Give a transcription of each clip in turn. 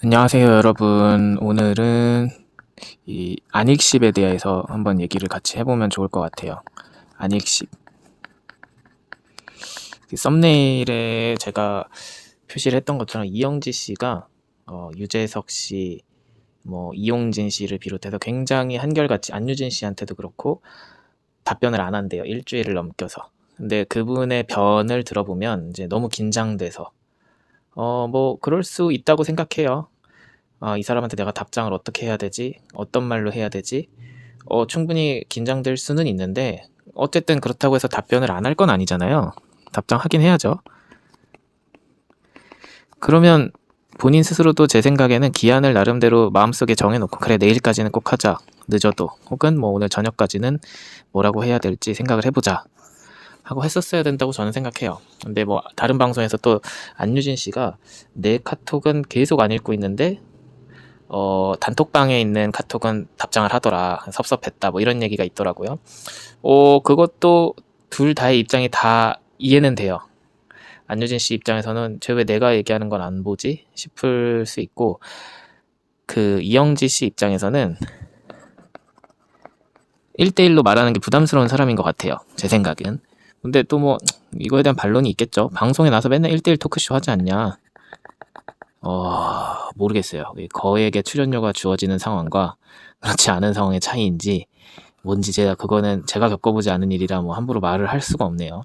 안녕하세요, 여러분. 오늘은 이 안익십에 대해서 한번 얘기를 같이 해보면 좋을 것 같아요. 안익십. 썸네일에 제가 표시를 했던 것처럼 이영지 씨가 유재석 씨, 이용진 씨를 비롯해서 굉장히 한결같이 안유진 씨한테도 그렇고 답변을 안 한대요. 일주일을 넘겨서. 근데 그분의 변을 들어보면 이제 너무 긴장돼서 그럴 수 있다고 생각해요. 이 사람한테 내가 답장을 어떻게 해야 되지? 어떤 말로 해야 되지? 충분히 긴장될 수는 있는데 어쨌든 그렇다고 해서 답변을 안 할 건 아니잖아요. 답장하긴 해야죠. 그러면 본인 스스로도 제 생각에는 기한을 나름대로 마음속에 정해놓고 그래 내일까지는 꼭 하자. 늦어도 혹은 오늘 저녁까지는 뭐라고 해야 될지 생각을 해보자 하고 했었어야 된다고 저는 생각해요. 근데 다른 방송에서 또 안유진 씨가 내 카톡은 계속 안 읽고 있는데 단톡방에 있는 카톡은 답장을 하더라. 섭섭했다. 이런 얘기가 있더라고요. 그것도 둘 다의 입장이 다 이해는 돼요. 안유진 씨 입장에서는 쟤 왜 내가 얘기하는 건 안 보지? 싶을 수 있고, 이영지 씨 입장에서는 1대1로 말하는 게 부담스러운 사람인 것 같아요. 제 생각은. 근데 또 이거에 대한 반론이 있겠죠. 방송에 나서 맨날 1대1 토크쇼 하지 않냐. 모르겠어요. 거액의 출연료가 주어지는 상황과 그렇지 않은 상황의 차이인지 뭔지 그거는 제가 겪어보지 않은 일이라 함부로 말을 할 수가 없네요.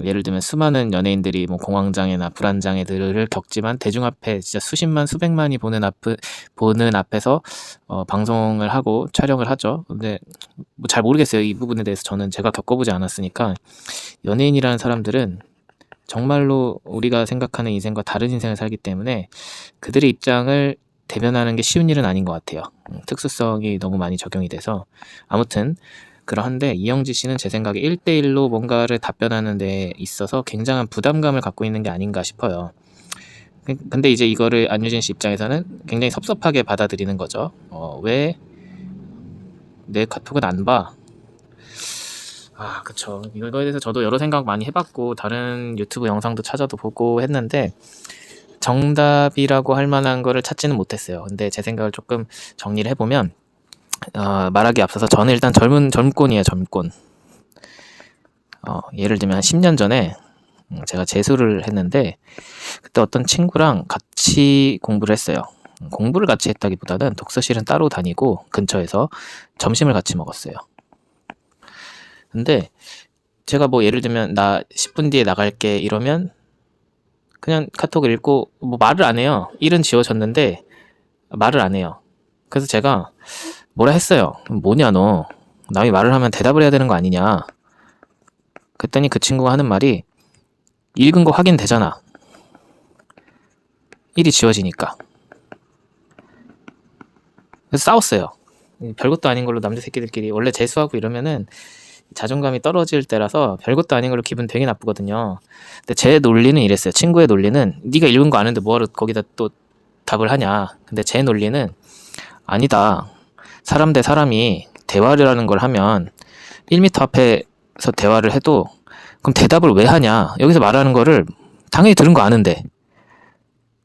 예를 들면 수많은 연예인들이 공황장애나 불안장애들을 겪지만 대중 앞에 진짜 수십만 수백만이 보는 앞에서 방송을 하고 촬영을 하죠. 근데 잘 모르겠어요. 이 부분에 대해서 저는 제가 겪어보지 않았으니까. 연예인이라는 사람들은 정말로 우리가 생각하는 인생과 다른 인생을 살기 때문에 그들의 입장을 대변하는 게 쉬운 일은 아닌 것 같아요. 특수성이 너무 많이 적용이 돼서. 아무튼 그러한데 이영지 씨는 제 생각에 1대1로 뭔가를 답변하는 데 있어서 굉장한 부담감을 갖고 있는 게 아닌가 싶어요. 근데 이제 이거를 안유진 씨 입장에서는 굉장히 섭섭하게 받아들이는 거죠. 왜 내 카톡은 안 봐? 그쵸. 이거에 대해서 저도 여러 생각 많이 해봤고 다른 유튜브 영상도 찾아도 보고 했는데 정답이라고 할 만한 거를 찾지는 못했어요. 근데 제 생각을 조금 정리를 해보면 말하기 앞서서 저는 일단 젊곤이에요. 젊곤. 예를 들면 한 10년 전에 제가 재수를 했는데 그때 어떤 친구랑 같이 공부를 했어요. 공부를 같이 했다기보다는 독서실은 따로 다니고 근처에서 점심을 같이 먹었어요. 근데 제가 예를 들면 나 10분 뒤에 나갈게 이러면 그냥 카톡을 읽고 말을 안 해요. 일은 지워졌는데 말을 안 해요. 그래서 제가 뭐라 했어요. 뭐냐 너. 남이 말을 하면 대답을 해야 되는 거 아니냐. 그랬더니 그 친구가 하는 말이 읽은 거 확인되잖아. 일이 지워지니까. 그래서 싸웠어요. 별것도 아닌 걸로 남자 새끼들끼리 원래 재수하고 이러면은 자존감이 떨어질 때라서 별것도 아닌 걸로 기분 되게 나쁘거든요. 근데 제 논리는 이랬어요. 친구의 논리는 네가 읽은 거 아는데 뭐하러 거기다 또 답을 하냐. 근데 제 논리는 아니다. 사람 대 사람이 대화를 하는 걸 하면 1m 앞에서 대화를 해도 그럼 대답을 왜 하냐. 여기서 말하는 거를 당연히 들은 거 아는데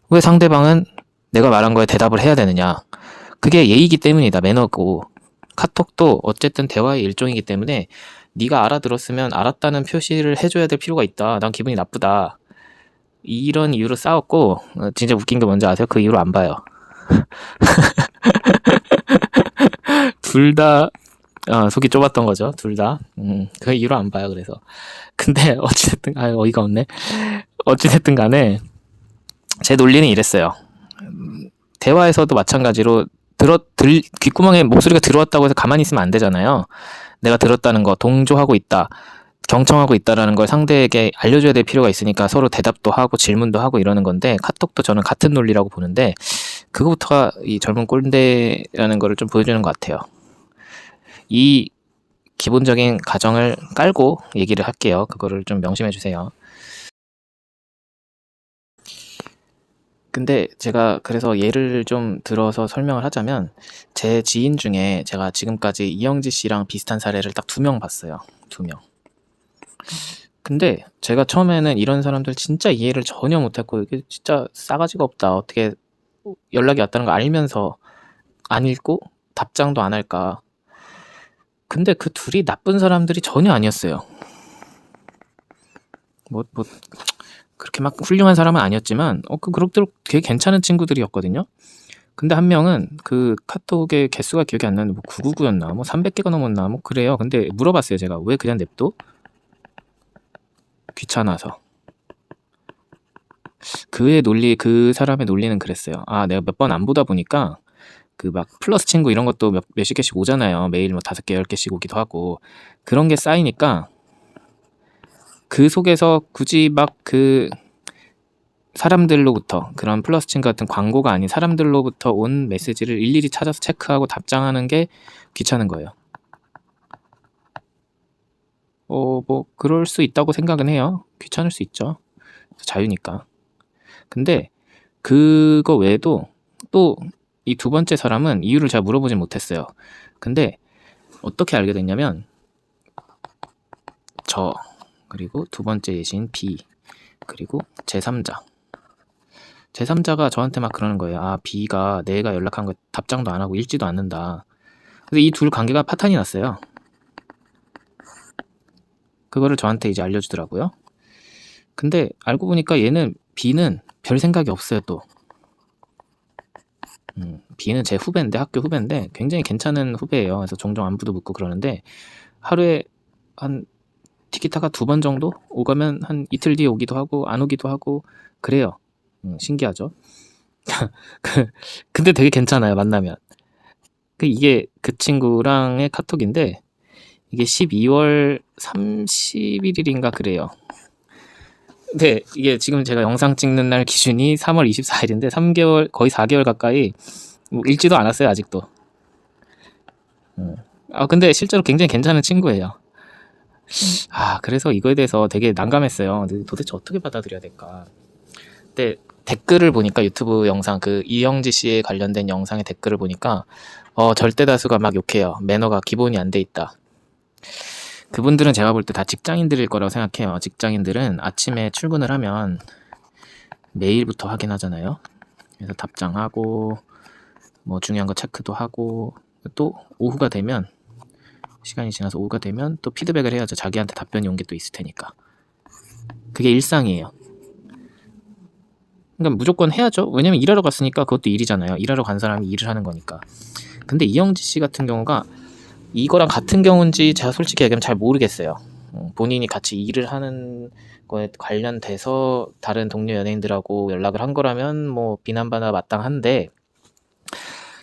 왜 상대방은 내가 말한 거에 대답을 해야 되느냐. 그게 예의이기 때문이다. 매너고. 카톡도 어쨌든 대화의 일종이기 때문에 네가 알아들었으면 알았다는 표시를 해줘야 될 필요가 있다. 난 기분이 나쁘다. 이런 이유로 싸웠고 진짜 웃긴 게 뭔지 아세요? 그 이유로 안 봐요. 둘 다 속이 좁았던 거죠. 둘 다. 그 이유로 안 봐요. 그래서. 근데 어찌됐든 어이가 없네. 어찌됐든 간에 제 논리는 이랬어요. 대화에서도 마찬가지로 귓구멍에 목소리가 들어왔다고 해서 가만히 있으면 안 되잖아요. 내가 들었다는 거, 동조하고 있다, 경청하고 있다라는 걸 상대에게 알려줘야 될 필요가 있으니까 서로 대답도 하고 질문도 하고 이러는 건데 카톡도 저는 같은 논리라고 보는데 그거부터가 이 젊은 꼰대라는 거를 좀 보여주는 것 같아요. 이 기본적인 가정을 깔고 얘기를 할게요. 그거를 좀 명심해 주세요. 근데 제가 그래서 예를 좀 들어서 설명을 하자면 제 지인 중에 제가 지금까지 이영지 씨랑 비슷한 사례를 딱 2명 봤어요. 2명. 근데 제가 처음에는 이런 사람들 진짜 이해를 전혀 못했고 이게 진짜 싸가지가 없다. 어떻게 연락이 왔다는 거 알면서 안 읽고 답장도 안 할까. 근데 그 둘이 나쁜 사람들이 전혀 아니었어요. 뭐 그렇게 막 훌륭한 사람은 아니었지만 그럭저럭 되게 괜찮은 친구들이었거든요. 근데 한 명은 그 카톡의 개수가 기억이 안 나는데 뭐 999였나 뭐 300개가 넘었나 뭐 그래요. 근데 물어봤어요. 제가 왜 그냥 냅둬? 귀찮아서. 그 사람의 논리는 그랬어요. 내가 몇 번 안 보다 보니까 그 막 플러스 친구 이런 것도 몇십 개씩 오잖아요. 매일 뭐 5개, 10개씩 오기도 하고. 그런 게 쌓이니까 그 속에서 굳이 막 그 사람들로부터 그런 플러스 친구 같은 광고가 아닌 사람들로부터 온 메시지를 일일이 찾아서 체크하고 답장하는 게 귀찮은 거예요. 뭐 그럴 수 있다고 생각은 해요. 귀찮을 수 있죠. 자유니까. 근데 그거 외에도 또 이 두 번째 사람은 이유를 잘 물어보진 못했어요. 근데 어떻게 알게 됐냐면 저 그리고 두 번째 예시인 B 그리고 제3자가 저한테 막 그러는 거예요. B가 내가 연락한 거 답장도 안 하고 읽지도 않는다. 그래서 이 둘 관계가 파탄이 났어요. 그거를 저한테 이제 알려주더라고요. 근데 알고 보니까 B는 별 생각이 없어요. 또 B는 제 후배인데, 학교 후배인데 굉장히 괜찮은 후배예요. 그래서 종종 안부도 묻고 그러는데 하루에 한 티키타카 2번 정도 오가면 한 이틀 뒤에 오기도 하고 안 오기도 하고 그래요. 신기하죠. 근데 되게 괜찮아요. 만나면. 이게 그 친구랑의 카톡인데 이게 12월 31일인가 그래요. 근데 이게 지금 제가 영상 찍는 날 기준이 3월 24일인데 3개월 거의 4개월 가까이 읽지도 않았어요. 아직도. 근데 실제로 굉장히 괜찮은 친구예요. 그래서 이거에 대해서 되게 난감했어요. 도대체 어떻게 받아들여야 될까. 근데 댓글을 보니까 유튜브 영상 그 이영지 씨에 관련된 영상의 댓글을 보니까 절대 다수가 막 욕해요. 매너가 기본이 안 돼 있다. 그분들은 제가 볼 때 다 직장인들일 거라고 생각해요. 직장인들은 아침에 출근을 하면 메일부터 확인하잖아요. 그래서 답장하고 뭐 중요한 거 체크도 하고 또 오후가 되면 시간이 지나서 오후가 되면 또 피드백을 해야죠. 자기한테 답변이 온 게 또 있을 테니까. 그게 일상이에요. 그러니까 무조건 해야죠. 왜냐면 일하러 갔으니까 그것도 일이잖아요. 일하러 간 사람이 일을 하는 거니까. 근데 이영지 씨 같은 경우가 이거랑 같은 경우인지 제가 솔직히 얘기하면 잘 모르겠어요. 본인이 같이 일을 하는 거에 관련돼서 다른 동료 연예인들하고 연락을 한 거라면 뭐 비난받아 마땅한데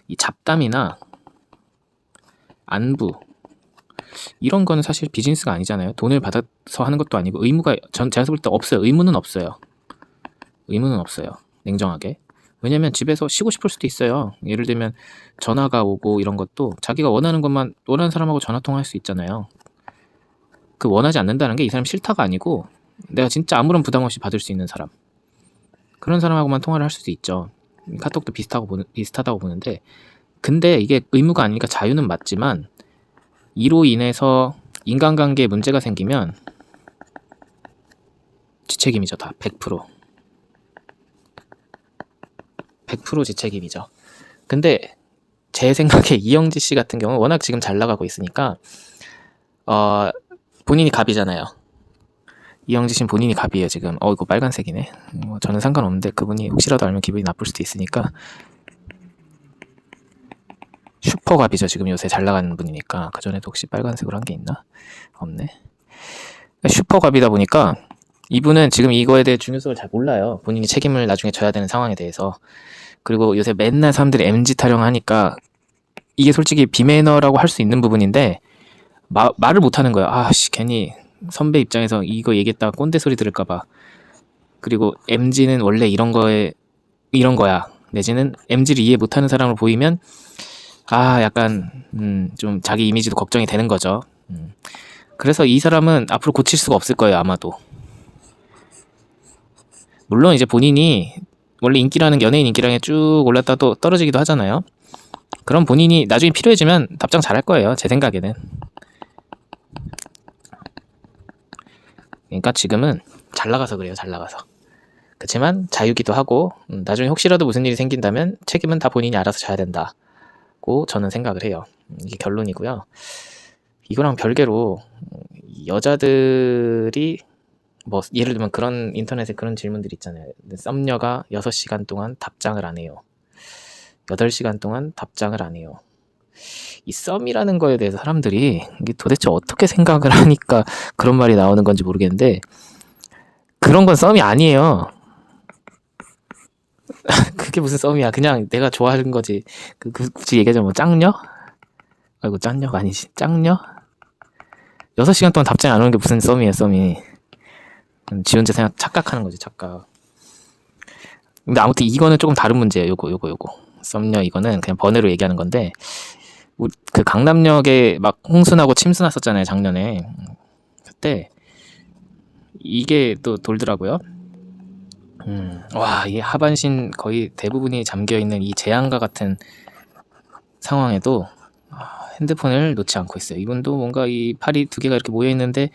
이 잡담이나 안부 이런 거는 사실 비즈니스가 아니잖아요. 돈을 받아서 하는 것도 아니고 제가 볼 때 없어요. 의무는 없어요. 냉정하게. 왜냐면 집에서 쉬고 싶을 수도 있어요. 예를 들면 전화가 오고 이런 것도 자기가 원하는 사람하고 전화 통화할 수 있잖아요. 그 원하지 않는다는 게 이 사람 싫다가 아니고 내가 진짜 아무런 부담 없이 받을 수 있는 사람. 그런 사람하고만 통화를 할 수도 있죠. 카톡도 비슷하다고 보는데 근데 이게 의무가 아니니까 자유는 맞지만 이로 인해서 인간관계에 문제가 생기면 지 책임이죠. 다 100%. 100% 지 책임이죠. 근데 제 생각에 이영지 씨 같은 경우는 워낙 지금 잘 나가고 있으니까 본인이 갑이잖아요. 이영지 씨는 본인이 갑이에요 지금. 이거 빨간색이네. 저는 상관없는데 그분이 혹시라도 알면 기분이 나쁠 수도 있으니까 슈퍼갑이죠. 지금 요새 잘 나가는 분이니까. 그전에도 혹시 빨간색으로 한 게 있나? 없네. 슈퍼갑이다 보니까 이분은 지금 이거에 대해 중요성을 잘 몰라요. 본인이 책임을 나중에 져야 되는 상황에 대해서. 그리고 요새 맨날 사람들이 MZ 타령하니까 이게 솔직히 비매너라고 할 수 있는 부분인데 말을 못하는 거예요. 괜히 선배 입장에서 이거 얘기했다가 꼰대 소리 들을까봐. 그리고 MZ는 원래 이런 거야. 내지는 MZ를 이해 못하는 사람을 보이면 약간 좀 자기 이미지도 걱정이 되는 거죠. 그래서 이 사람은 앞으로 고칠 수가 없을 거예요. 아마도. 물론 이제 본인이 원래 연예인 인기량에 쭉 올랐다 또 떨어지기도 하잖아요. 그럼 본인이 나중에 필요해지면 답장 잘할 거예요. 제 생각에는. 그러니까 지금은 잘 나가서 그래요. 잘 나가서. 그렇지만 자유기도 하고 나중에 혹시라도 무슨 일이 생긴다면 책임은 다 본인이 알아서 져야 된다고 저는 생각을 해요. 이게 결론이고요. 이거랑 별개로 여자들이 뭐 예를 들면 그런 인터넷에 그런 질문들이 있잖아요. 썸녀가 6시간 동안 답장을 안 해요. 8시간 동안 답장을 안 해요. 이 썸이라는 거에 대해서 사람들이 이게 도대체 어떻게 생각을 하니까 그런 말이 나오는 건지 모르겠는데, 그런 건 썸이 아니에요. 그게 무슨 썸이야. 그냥 내가 좋아하는 거지. 굳이 얘기하자면 뭐 짝녀? 아이고, 짝녀가 아니지. 짝녀? 6시간 동안 답장이 안 오는 게 무슨 썸이에요, 썸이. 지 혼자 생각, 착각하는 거지, 착각. 근데 아무튼 이거는 조금 다른 문제예요. 요거. 썸녀 이거는 그냥 번외로 얘기하는 건데, 그 강남역에 막 홍수 나고 침수 났었잖아요, 작년에. 그때 이게 또 돌더라고요. 와, 이 하반신 거의 대부분이 잠겨있는 이 재앙과 같은 상황에도 핸드폰을 놓지 않고 있어요. 이분도 뭔가 이 팔이 두 개가 이렇게 모여있는데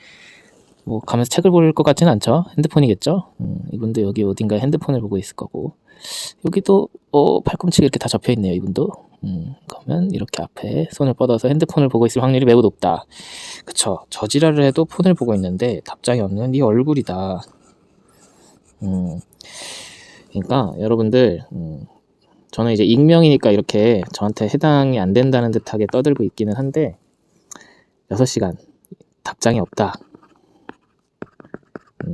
뭐 가면서 책을 볼 것 같지는 않죠. 핸드폰이겠죠. 이분도 여기 어딘가에 핸드폰을 보고 있을 거고, 여기도 팔꿈치가 이렇게 다 접혀있네요, 이분도. 그러면 이렇게 앞에 손을 뻗어서 핸드폰을 보고 있을 확률이 매우 높다. 그쵸. 저지랄을 해도 폰을 보고 있는데 답장이 없는 네 얼굴이다. 그러니까 여러분들, 저는 이제 익명이니까 이렇게 저한테 해당이 안 된다는 듯하게 떠들고 있기는 한데, 6시간 답장이 없다.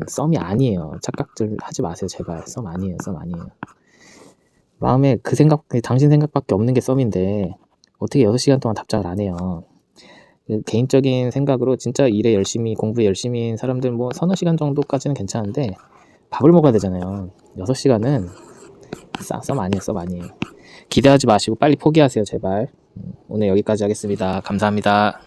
썸이 아니에요. 착각들 하지 마세요, 제발. 썸 아니에요. 마음에 그 생각, 당신 생각밖에 없는 게 썸인데 어떻게 6시간 동안 답장을 안 해요. 개인적인 생각으로 진짜 일에 열심히, 공부에 열심히인 사람들 뭐 서너 시간 정도까지는 괜찮은데 밥을 먹어야 되잖아요. 6시간은 썸 아니에요. 기대하지 마시고 빨리 포기하세요, 제발. 오늘 여기까지 하겠습니다. 감사합니다.